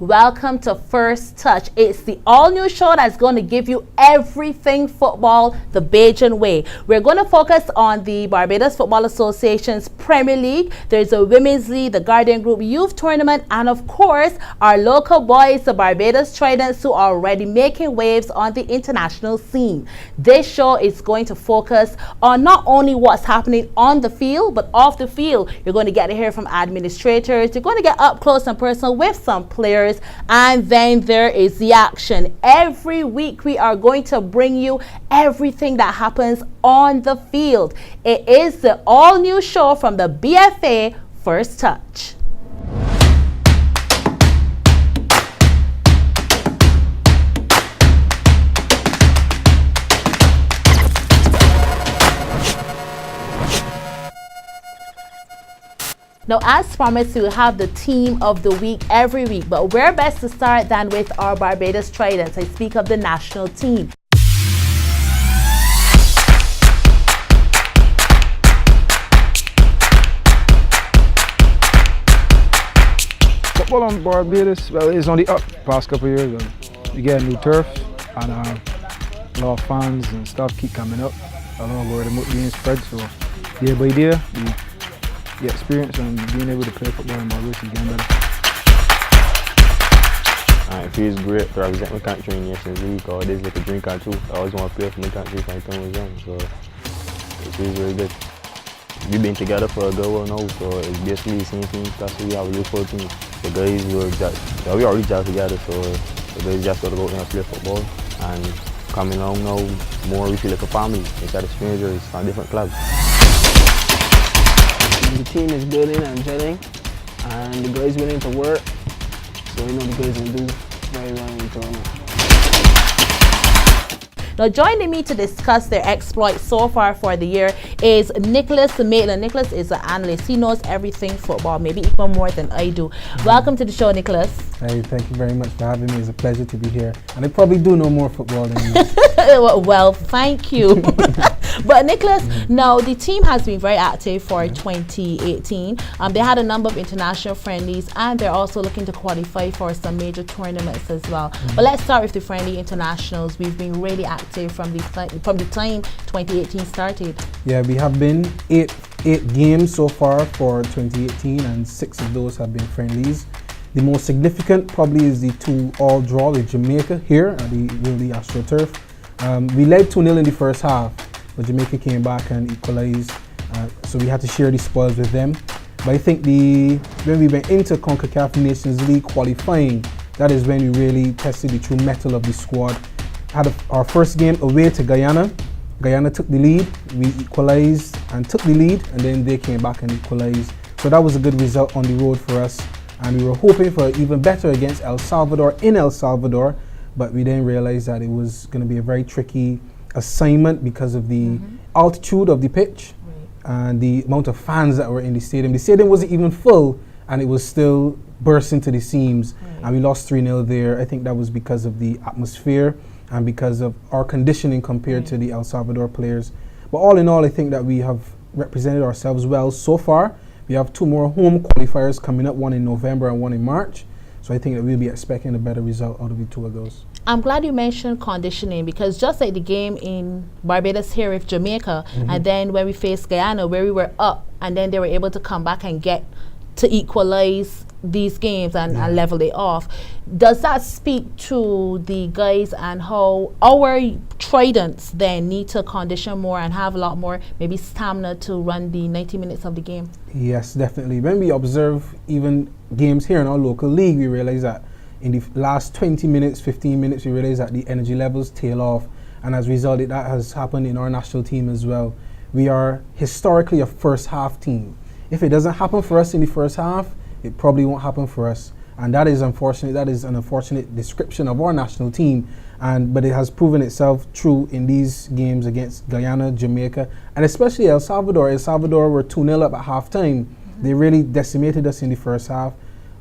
Welcome to First Touch. It's the all-new show that's going to give you everything football the Bajan way. We're going to focus on the Barbados Football Association's Premier League. There's a Women's League, the Guardian Group Youth Tournament, and of course, our local boys, the Barbados Tridents, who are already making waves on the international scene. This show is going to focus on not only what's happening on the field, but off the field. You're going to get to hear from administrators. You're going to get up close and personal with some players, and then there is the action. Every week we are going to bring you everything that happens on the field. It is the all-new show from the BFA, First Touch. Now, as promised, we'll have the team of the week every week, but where best to start than with our Barbados Tridents? I speak of the national team. Football on Barbados, well, it's on the up past couple of years. We get a new turf, and a lot of fans and stuff keep coming up. I don't know where the mouth being spread, so day by day, the experience and being able to play football in Barbados is getting better. It feels great to represent my country in Nations League, because it is like a dream come true. I always want to play for my country from the time I was young, so it feels very good. We've been together for a good while now, so it's basically the same thing. That's what we have a youthful team. The guys we already gel together, so the guys just got to go out and play football. And coming along now, more we feel like a family instead of strangers from different clubs. The team is building and gelling, and the guys willing to work, so we know the guys will do very well in the tournament. Now, joining me to discuss their exploits so far for the year is Nicholas Maitland. Nicholas is an analyst. He knows everything football, maybe even more than I do. Welcome to the show, Nicholas. Hey, thank you very much for having me. It's a pleasure to be here. And I probably do know more football than you. Well, thank you. But Nicholas, now the team has been very active for 2018. They had a number of international friendlies, and they're also looking to qualify for some major tournaments as well. But let's start with the friendly internationals. We've been really active from the time 2018 started. Yeah, we have been eight games so far for 2018, and 6 of those have been friendlies. The most significant probably is the 2-all draw with Jamaica here at the Willie AstroTurf. We led 2-0 in the first half, but Jamaica came back and equalized, so we had to share the spoils with them. But I think when we went into CONCACAF Nations League qualifying, that is when we really tested the true mettle of the squad. Had our first game away to Guyana. Guyana took the lead, we equalized and took the lead, and then they came back and equalized. So that was a good result on the road for us, and we were hoping for even better against El Salvador in El Salvador, but we didn't realize that it was going to be a very tricky assignment because of the altitude of the pitch and the amount of fans that were in the stadium. The stadium wasn't even full, and it was still bursting to the seams, and we lost 3-0 there. I think that was because of the atmosphere and because of our conditioning compared to the El Salvador players. But all in all, I think that we have represented ourselves well so far. We have 2 more home qualifiers coming up, one in November and one in March. So I think that we'll be expecting a better result out of the 2 of those. I'm glad you mentioned conditioning, because just like the game in Barbados here with Jamaica, and then when we faced Guyana, where we were up, and then they were able to come back and get to equalize these games and level it off. Does that speak to the guys and how our Tridents then need to condition more and have a lot more maybe stamina to run the 90 minutes of the game? Yes, definitely. When we observe even games here in our local league, we realize that in the last 20 minutes, 15 minutes, we realize that the energy levels tail off. And as a result, that has happened in our national team as well. We are historically a first half team. If it doesn't happen for us in the first half, it probably won't happen for us. And that is unfortunate. That is an unfortunate description of our national team. But it has proven itself true in these games against Guyana, Jamaica, and especially El Salvador. El Salvador were 2-0 up at halftime. They really decimated us in the first half.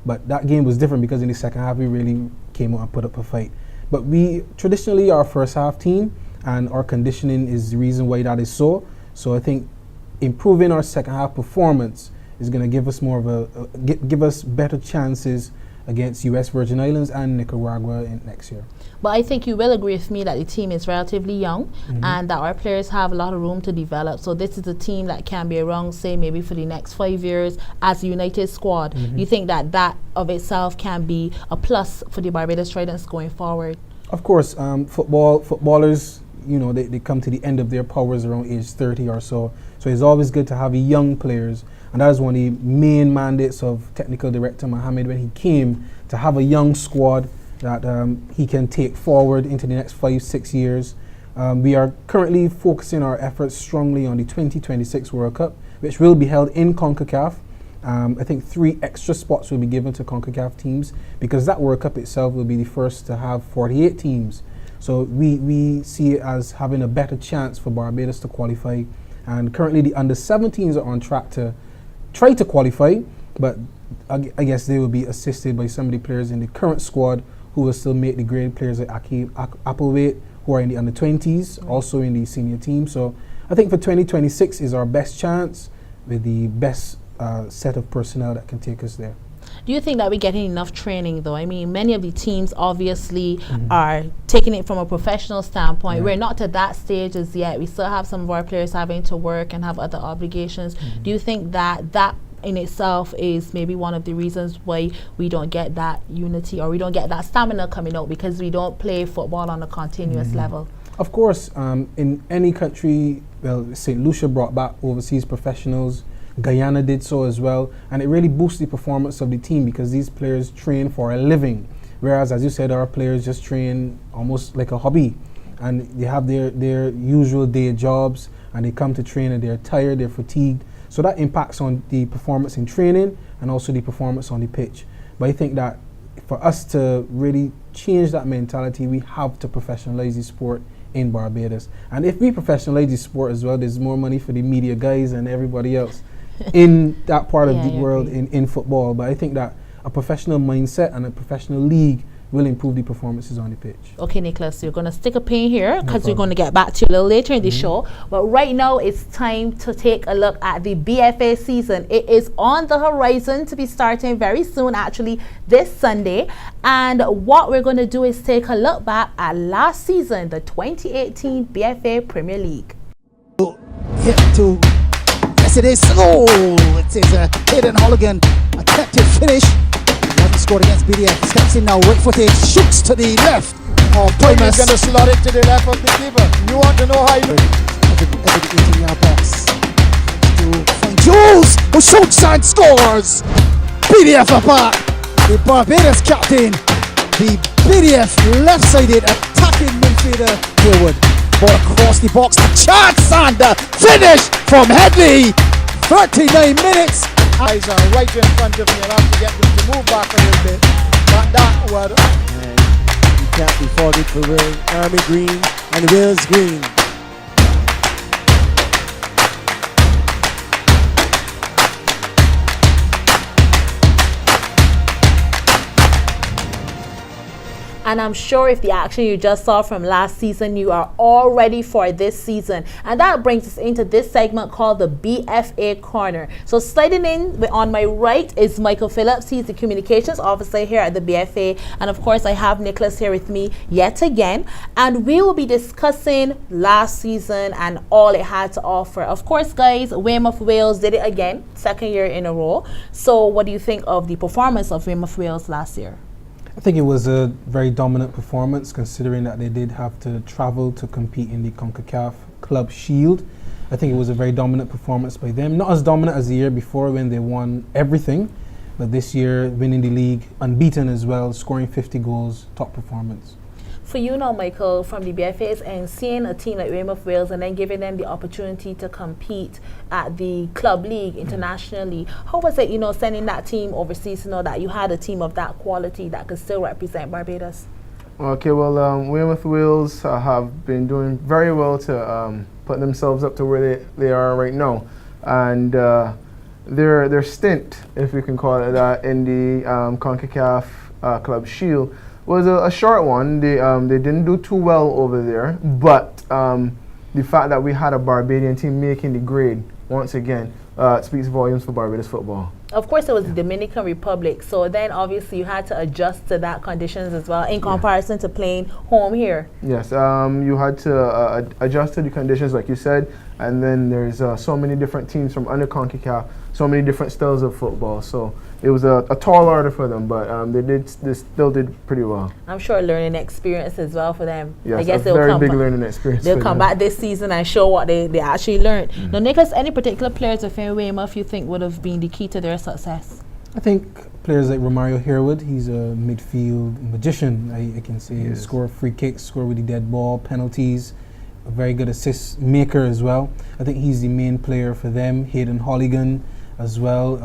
But that game was different because in the second half we really came out and put up a fight. But we traditionally are a first half team, and our conditioning is the reason why that is so. So I think improving our second half performance is going to give us more of give us better chances against U.S. Virgin Islands and Nicaragua next year. But I think you will agree with me that the team is relatively young and that our players have a lot of room to develop. So this is a team that can be around, say, maybe for the next 5 years as a united squad. You think that that of itself can be a plus for the Barbados Tridents going forward? Of course, footballers, you know, they come to the end of their powers around age 30 or so. So it's always good to have young players. And that is one of the main mandates of Technical Director Mohammed when he came, to have a young squad that he can take forward into the next 5-6 years. We are currently focusing our efforts strongly on the 2026 World Cup, which will be held in CONCACAF. I think 3 extra spots will be given to CONCACAF teams because that World Cup itself will be the first to have 48 teams. So we see it as having a better chance for Barbados to qualify. And currently the under-17s are on track to try to qualify, but I guess they will be assisted by some of the players in the current squad who will still make the grade, players like Appleweight, who are in the under-20s, also in the senior team. So I think for 2026 is our best chance with the best set of personnel that can take us there. Do you think that we're getting enough training, though? I mean, many of the teams obviously are taking it from a professional standpoint. We're not to that stage as yet. We still have some of our players having to work and have other obligations. Do you think that that in itself is maybe one of the reasons why we don't get that unity or we don't get that stamina coming out, because we don't play football on a continuous level? Of course, in any country, well, St. Lucia brought back overseas professionals. Guyana did so as well, and it really boosts the performance of the team because these players train for a living, whereas, as you said, our players just train almost like a hobby, and they have their usual day jobs, and they come to train and they're tired, they're fatigued, so that impacts on the performance in training and also the performance on the pitch. But I think that for us to really change that mentality, we have to professionalize the sport in Barbados, and if we professionalize the sport as well, there's more money for the media guys and everybody else in that part of the world in football. But I think that a professional mindset and a professional league will improve the performances on the pitch. Okay, Nicholas, you're going to stick a pin here because we're going to get back to you a little later in the show. But right now, it's time to take a look at the BFA season. It is on the horizon to be starting very soon, actually, this Sunday. And what we're going to do is take a look back at last season, the 2018 BFA Premier League. Yes, it is. Oh, it is Hayden Holligan. Attempted finish. He hasn't scored against BDF. Steps in now, right footed, shoots to the left. Oh, Primus. He's going to slot it to the left of the keeper. You want to know how you... Every 18-yard box. To find Jules, who shoots and scores. BDF apart. The Barbados captain. The BDF left-sided attacking midfielder Hayward. Ball across the box to Chance and the finish from Headley. 39 minutes. Eyes are right in front of me. I'll have to get them to move back a little bit. But that was... And you can't be faulted for wearing Army green and Wales green. And I'm sure if the action you just saw from last season, you are all ready for this season. And that brings us into this segment called the BFA Corner. So sliding in on my right is Michael Phillips. He's the communications officer here at the BFA. And of course, I have Nicholas here with me yet again. And we will be discussing last season and all it had to offer. Of course, guys, Weymouth Wales did it again, second year in a row. So what do you think of the performance of Weymouth Wales last year? I think it was a very dominant performance considering that they did have to travel to compete in the CONCACAF Club Shield. I think it was a very dominant performance by them. Not as dominant as the year before when they won everything, but this year winning the league unbeaten as well, scoring 50 goals, top performance. For you now, Michael, from the BFAs and seeing a team like Weymouth Wales and then giving them the opportunity to compete at the club league internationally, how was it, sending that team overseas to know that you had a team of that quality that could still represent Barbados? Okay, well, Weymouth Wales have been doing very well to put themselves up to where they are right now. And their stint, if we can call it that, in the CONCACAF Club Shield was a short one. They didn't do too well over there, but the fact that we had a Barbadian team making the grade once again speaks volumes for Barbados football. Of course, it was the Dominican Republic. So then, obviously, you had to adjust to that conditions as well in comparison to playing home here. Yes, you had to adjust to the conditions, like you said, and then there's so many different teams from under CONCACAF, so many different styles of football. So it was a tall order for them, but they still did pretty well. I'm sure a learning experience as well for them. Yes, I guess a very big learning experience. They'll come back this season and show what they actually learned. Now, Nicholas, any particular players within Weymouth you think would have been the key to their success? I think players like Romario Harewood, he's a midfield magician, I can say. He score free kicks, score with the dead ball, penalties, a very good assist maker as well. I think he's the main player for them. Hayden Holligan as well.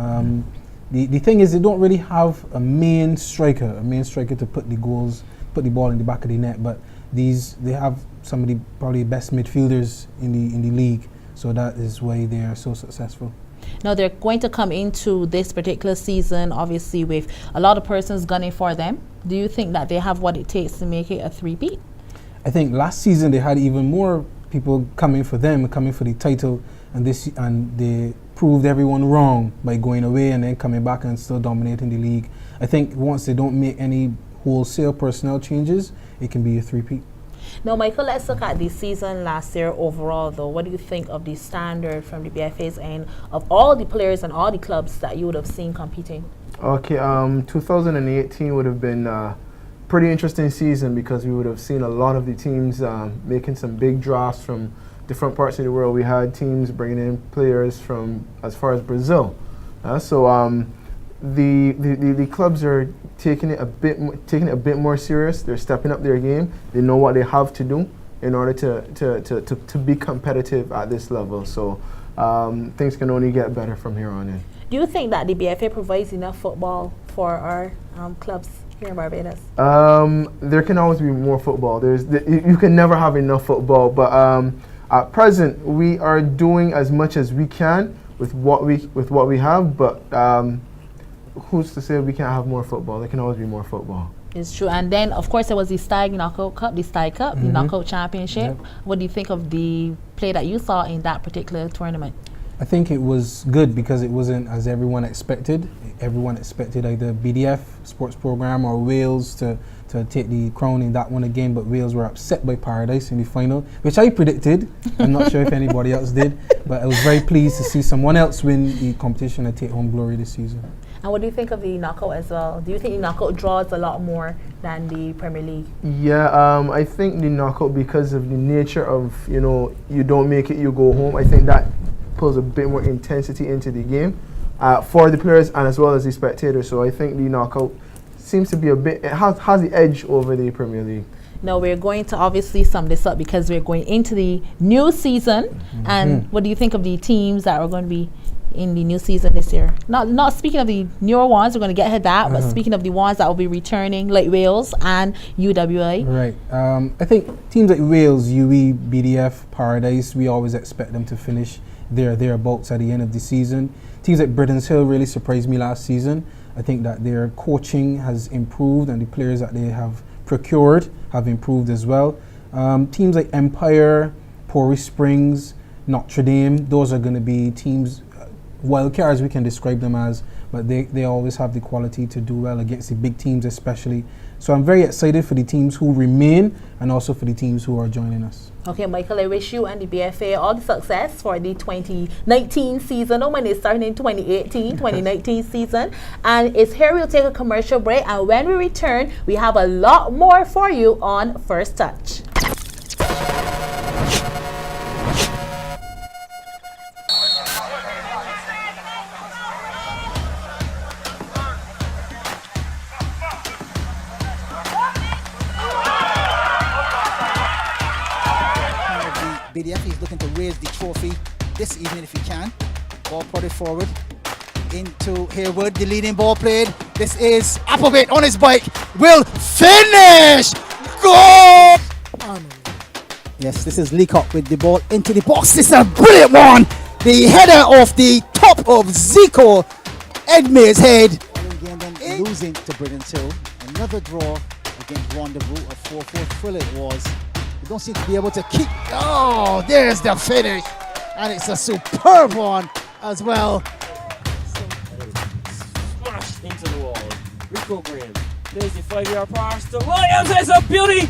The thing is, they don't really have a main striker to put the ball in the back of the net, but they have some of the probably best midfielders in the league, so that is why they are so successful. Now, they're going to come into this particular season, obviously, with a lot of persons gunning for them. Do you think that they have what it takes to make it a three-peat? I think last season they had even more people coming for the title, and they proved everyone wrong by going away and then coming back and still dominating the league. I think once they don't make any wholesale personnel changes, it can be a three-peat. Now, Michael, let's look at the season last year overall, though. What do you think of the standard from the BFA's end of all the players and all the clubs that you would have seen competing? Okay, 2018 would have been a pretty interesting season because we would have seen a lot of the teams making some big drafts from different parts of the world. We had teams bringing in players from as far as Brazil. The clubs are taking it a bit more serious. They're stepping up their game. They know what they have to do in order to be competitive at this level. So things can only get better from here on in. Do you think that the BFA provides enough football for our clubs here in Barbados? There can always be more football. You can never have enough football, but at present we are doing as much as we can with what we have. But who's to say we can't have more football? There can always be more football. It's true. And then, of course, there was the Stag Knockout Cup, the Stag Cup, the Knockout Championship. Yep. What do you think of the play that you saw in that particular tournament? I think it was good because it wasn't as everyone expected. Everyone expected either BDF sports program or Wales to take the crown in that one again, but Wales were upset by Paradise in the final, which I predicted. I'm not sure if anybody else did, but I was very pleased to see someone else win the competition and take home glory this season. And what do you think of the knockout as well? Do you think the knockout draws a lot more than the Premier League? Yeah, I think the knockout, because of the nature of, you don't make it, you go home, I think that pulls a bit more intensity into the game for the players and as well as the spectators. So I think the knockout seems to be it has the edge over the Premier League. Now, we're going to obviously sum this up because we're going into the new season. And what do you think of the teams that are going to be in the new season this year? Not speaking of the newer ones, we're going to get ahead that, but speaking of the ones that will be returning, like Wales and UWI. Right. I think teams like Wales, UE, BDF, Paradise, we always expect them to finish thereabouts at the end of the season. Teams like Britain's Hill really surprised me last season. I think that their coaching has improved and the players that they have procured have improved as well. Teams like Empire, Pori Springs, Notre Dame, those are going to be teams, wild cards we can describe them as, but they always have the quality to do well against the big teams especially. So I'm very excited for the teams who remain and also for the teams who are joining us. Okay, Michael, I wish you and the BFA all the success for the 2019 season. Oh, when it's starting in 2018-2019 season. And it's here we'll take a commercial break. And when we return, we have a lot more for you on First Touch. BDF is looking to raise the trophy this evening if he can. Ball prodded forward into Harewood, the leading ball played. This is Applebit on his bike, will finish! Goal! Yes, this is Leacock with the ball into the box. This is a brilliant one! The header off the top of Zico Edmere's head. Again, then losing to Britain's Hill. Another draw against Rendezvous, a 4-4 thrill it was. They don't seem to be able to keep. Oh, there's the finish. And it's a superb one as well. Rico Graham. There's the 5-yard pass to Williams. It's a beauty.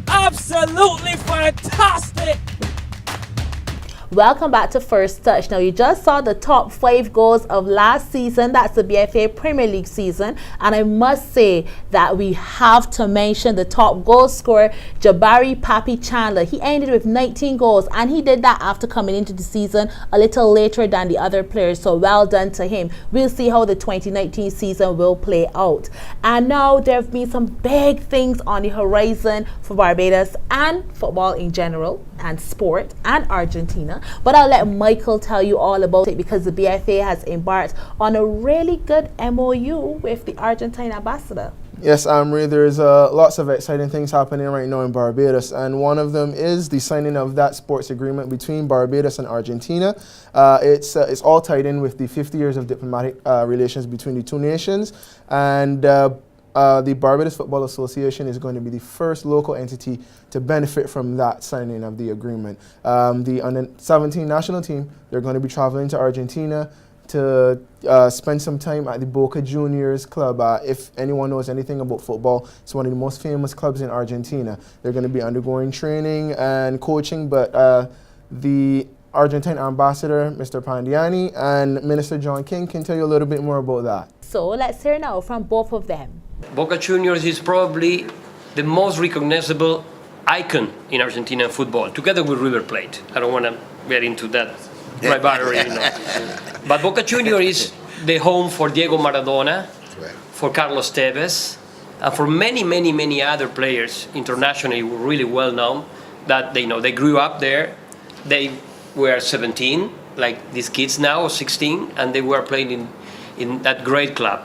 Absolutely fantastic. Welcome back to First Touch. Now, you just saw the top 5 goals of last season. That's the BFA Premier League season. And I must say that we have to mention the top goal scorer, Jabari Papi Chandler. He ended with 19 goals, and he did that after coming into the season a little later than the other players. So well done to him. We'll see how the 2019 season will play out. And now there have been some big things on the horizon for Barbados and football in general, and sport, and Argentina. But I'll let Michael tell you all about it, because the BFA has embarked on a really good MOU with the Argentine ambassador. Yes, Amri, there's lots of exciting things happening right now in Barbados, and one of them is the signing of that sports agreement between Barbados and Argentina. It's all tied in with the 50 years of diplomatic relations between the two nations, and the Barbados Football Association is going to be the first local entity to benefit from that signing of the agreement. The under-17 national team, they're going to be traveling to Argentina to spend some time at the Boca Juniors club. If anyone knows anything about football, it's one of the most famous clubs in Argentina. They're going to be undergoing training and coaching, but the Argentine ambassador, Mr. Pandiani, and Minister John King can tell you a little bit more about that. So let's hear now from both of them. Boca Juniors is probably the most recognizable icon in Argentinian football, together with River Plate. I don't want to get into that rivalry, But Boca Juniors is the home for Diego Maradona, for Carlos Tevez, and for many, many, many other players internationally really well known. That they grew up there. They were 17, like these kids now, 16, and they were playing in that great club.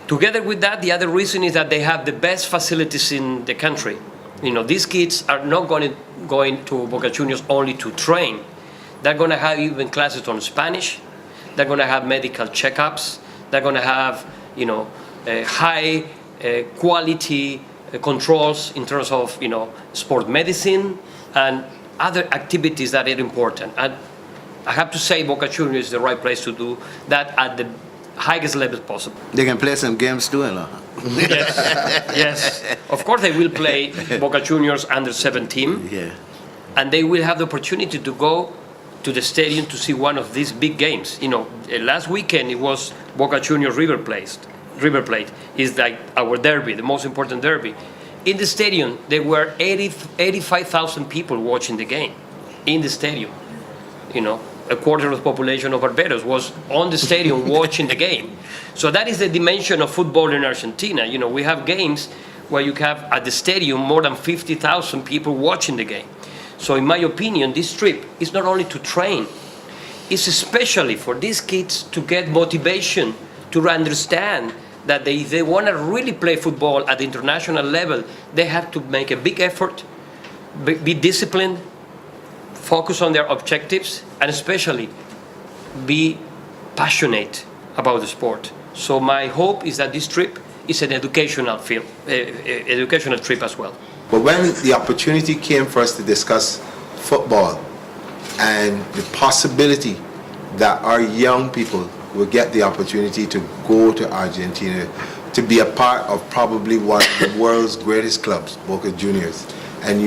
Together with that, the other reason is that they have the best facilities in the country. These kids are not going to Boca Juniors only to train. They're going to have even classes on Spanish. They're going to have medical checkups. They're going to have, high quality controls in terms of, sport medicine and other activities that are important. And I have to say Boca Juniors is the right place to do that at the highest level possible. They can play some games too, Yes. Of course they will play Boca Juniors under 17. Yeah. And they will have the opportunity to go to the stadium to see one of these big games. Last weekend it was Boca Juniors River Plate is like our derby, the most important derby. In the stadium, there were 85,000 people watching the game in the stadium. A quarter of the population of Barbados was on the stadium watching the game. So that is the dimension of football in Argentina. We have games where you have at the stadium more than 50,000 people watching the game. So in my opinion, this trip is not only to train, it's especially for these kids to get motivation, to understand that if they want to really play football at the international level, they have to make a big effort, be disciplined, focus on their objectives, and especially be passionate about the sport. So my hope is that this trip is an educational trip as well. But when the opportunity came for us to discuss football and the possibility that our young people will get the opportunity to go to Argentina to be a part of probably one of the world's greatest clubs, Boca Juniors, and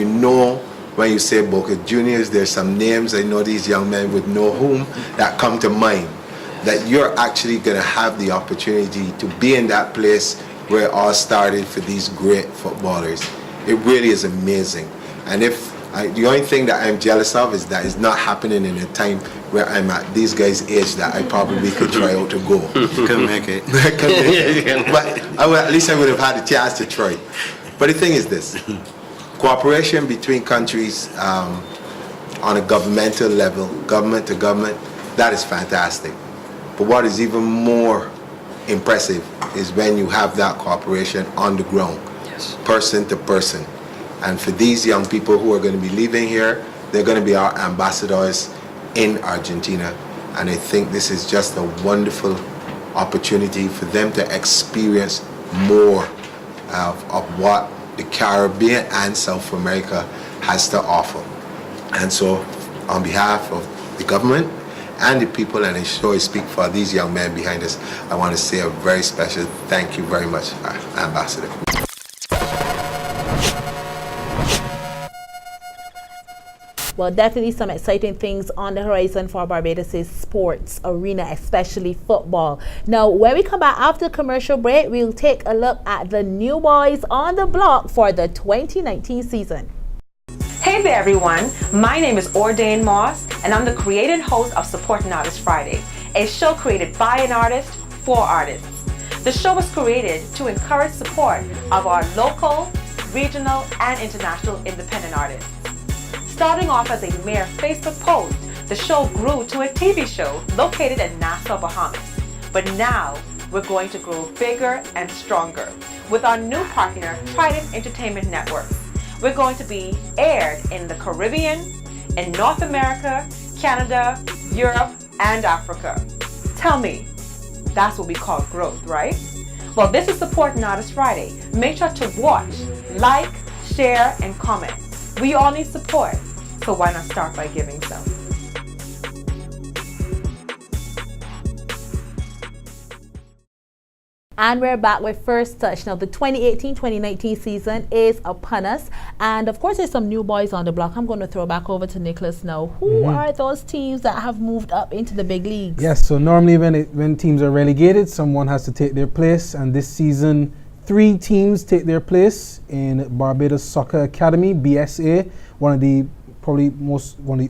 when you say Boca Juniors, there's some names I know these young men would know whom that come to mind, that you're actually going to have the opportunity to be in that place where it all started for these great footballers. It really is amazing. And the only thing that I'm jealous of is that it's not happening in a time where I'm at these guys' age that I probably could try out to go. Couldn't make it. But at least I would have had a chance to try. But the thing is this. Cooperation between countries on a governmental level, government to government, that is fantastic. But what is even more impressive is when you have that cooperation on the ground, person to person. And for these young people who are going to be leaving here, they're going to be our ambassadors in Argentina. And I think this is just a wonderful opportunity for them to experience more of what the Caribbean and South America has to offer. And so on behalf of the government and the people, and I'm sure I speak for these young men behind us, I want to say a very special thank you very much, Ambassador. Well, definitely some exciting things on the horizon for Barbados' sports arena, especially football. Now, when we come back after commercial break, we'll take a look at the new boys on the block for the 2019 season. Hey there everyone, my name is Ordain Moss and I'm the creator and host of Support an Artist Friday, a show created by an artist for artists. The show was created to encourage support of our local, regional and international independent artists. Starting off as a mere Facebook post, the show grew to a TV show located in Nassau, Bahamas. But now we're going to grow bigger and stronger with our new partner, Trident Entertainment Network. We're going to be aired in the Caribbean, in North America, Canada, Europe, and Africa. Tell me, that's what we call growth, right? Well, this is Support an Artist Friday. Make sure to watch, like, share, and comment. We all need support, so why not start by giving some? And we're back with First Touch. Now, the 2018-2019 season is upon us. And, of course, there's some new boys on the block. I'm going to throw back over to Nicholas now. Who are those teams that have moved up into the big leagues? Yes, so normally when teams are relegated, someone has to take their place. And this season, 3 teams take their place in Barbados Soccer Academy, BSA, one of the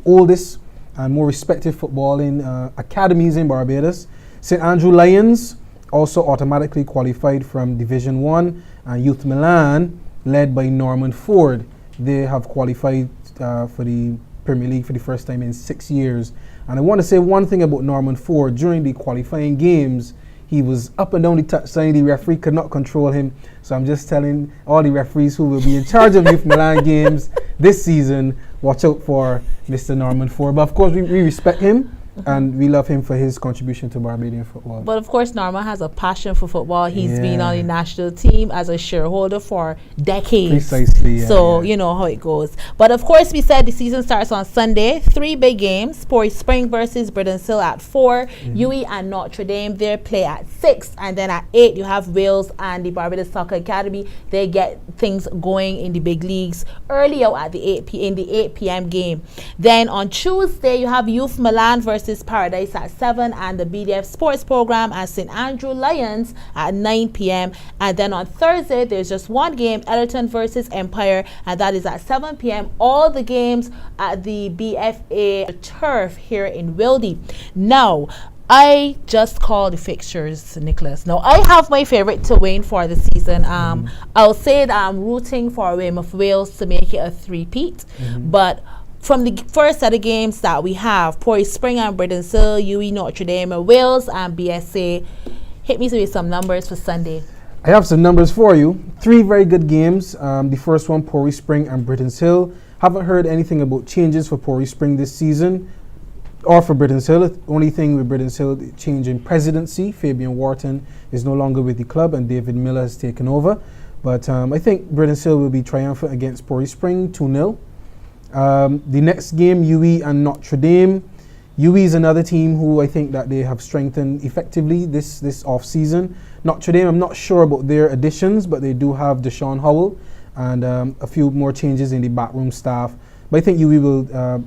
oldest and more respected footballing academies in Barbados. St. Andrew Lions also automatically qualified from Division 1, and Youth Milan, led by Norman Ford. They have qualified for the Premier League for the first time in 6 years. And I want to say one thing about Norman Ford. During the qualifying games, he was up and down the touchline. The referee could not control him. So I'm just telling all the referees who will be in charge of Youth Milan games this season, watch out for Mr. Norman Ford. But of course, we respect him. And we love him for his contribution to Barbadian football. But of course, Norma has a passion for football. He's been on the national team as a shareholder for decades. Precisely. So you know how it goes. But of course, we said the season starts on Sunday. 3 big games: Pori Spring versus Bridensil at 4. UE and Notre Dame, they play at 6. And then at 8, you have Wales and the Barbados Soccer Academy. They get things going in the big leagues early out at the 8 p.m. game. Then on Tuesday, you have Youth Milan versus Paradise at 7, and the BDF Sports Program at St. Andrew Lions at 9 p.m. And then on Thursday, there's just one game, Ellerton versus Empire, and that is at 7 p.m. All the games at the BFA turf here in Wildy. Now, I just called the fixtures, Nicholas. Now, I have my favorite to win for the season. I'll say that I'm rooting for Weymouth Wales to make it a three-peat, but from the first set of games that we have, Pori Spring and Bridensil, UE Notre Dame, Wales and BSA, hit me with some numbers for Sunday. I have some numbers for you. 3 very good games. The first one, Pori Spring and Bridensil. Haven't heard anything about changes for Pori Spring this season or for Bridensil. The only thing with Bridensil, the change in presidency. Fabian Wharton is no longer with the club and David Miller has taken over. But I think Bridensil will be triumphant against Pori Spring, 2-0. The next game, UE and Notre Dame. UE is another team who I think that they have strengthened effectively this off-season. Notre Dame, I'm not sure about their additions, but they do have Deshaun Howell and a few more changes in the backroom staff. But I think UE will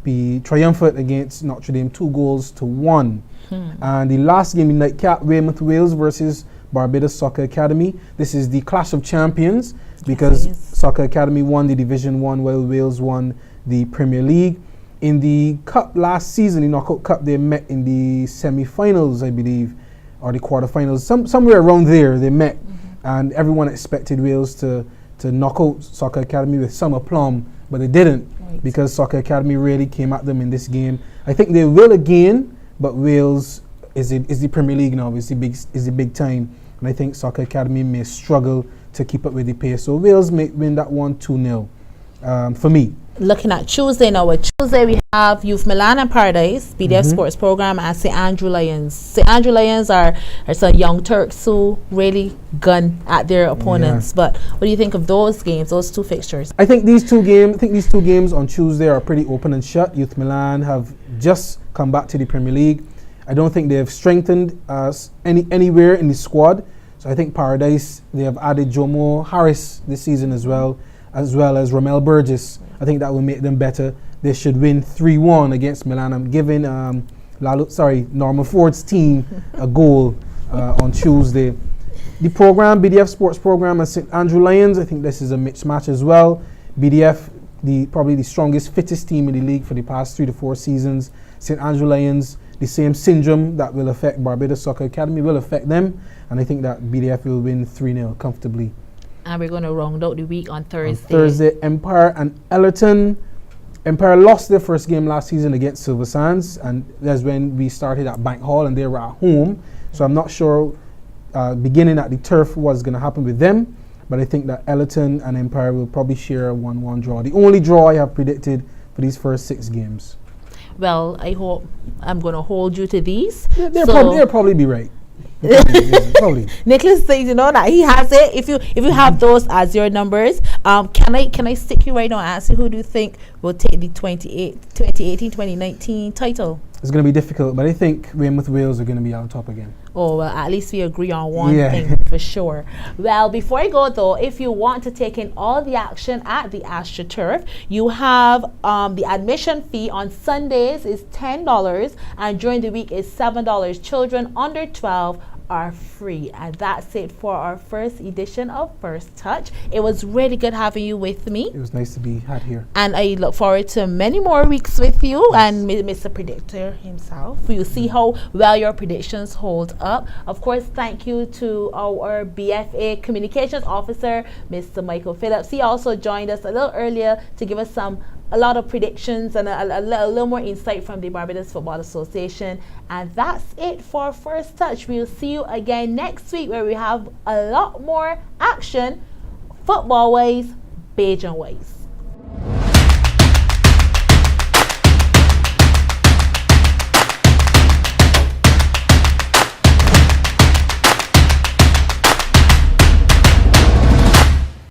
be triumphant against Notre Dame 2-1. And the last game in nightcap, Weymouth Wales versus Barbados Soccer Academy. This is the clash of champions because Soccer Academy won the Division 1 while Wales won the Premier League. In the cup last season, the Knockout Cup, they met in the semi-finals, I believe, or the quarterfinals. Somewhere around there they met, and everyone expected Wales to knock out Soccer Academy with some aplomb, but they didn't because Soccer Academy really came at them in this game. I think they will again, but Wales is the Premier League now. Is the big time, and I think Soccer Academy may struggle to keep up with the pace. So Wales may win that one 2-0 for me. Looking at Tuesday now, we have Youth Milan and Paradise, BDF Sports Program, and St. Andrew Lions. St. Andrew Lions are some young Turks who really gun at their opponents. But what do you think of those games, those 2 fixtures? I think these two games on Tuesday are pretty open and shut. Youth Milan have just come back to the Premier League. I don't think they have strengthened anywhere in the squad. So I think Paradise, they have added Jomo Harris this season as well as Ramel Burgess. I think that will make them better. They should win 3-1 against Milan. I'm giving Norma Ford's team a goal on Tuesday. The program, BDF Sports Program and St. Andrew Lions, I think this is a mixed match as well. BDF, probably the strongest, fittest team in the league for the past 3 to 4 seasons. St. Andrew Lions, the same syndrome that will affect Barbados Soccer Academy will affect them. And I think that BDF will win 3-0 comfortably. And we're going to round out the week on Thursday. Thursday, Empire and Ellerton. Empire lost their first game last season against Silver Sands, and that's when we started at Bank Hall and they were at home. So I'm not sure beginning at the turf what's going to happen with them, but I think that Ellerton and Empire will probably share a 1-1 draw. The only draw I have predicted for these first 6 games. Well, I hope I'm going to hold you to these. They'll probably be right. Probably. Nicholas says, you know, that he has it. If you have those as your numbers, can I stick you right now and ask you who do you think will take the 2018-2019 title? It's going to be difficult, but I think Weymouth Wales are going to be on top again. Oh, well, at least we agree on one thing for sure. Well, before I go though, if you want to take in all the action at the AstroTurf, you have the admission fee on Sundays is $10 and during the week is $7. Children under 12 are free. And that's it for our first edition of First Touch. It was really good having you with me. It was nice to be had here. And I look forward to many more weeks with you and Mr. Predictor himself. We'll see how well your predictions hold up. Of course, thank you to our BFA Communications Officer, Mr. Michael Phillips. He also joined us a little earlier to give us a lot of predictions and a little more insight from the Barbados Football Association. And that's it for First Touch. We'll see you again next week where we have a lot more action, football-wise, Bajan-wise.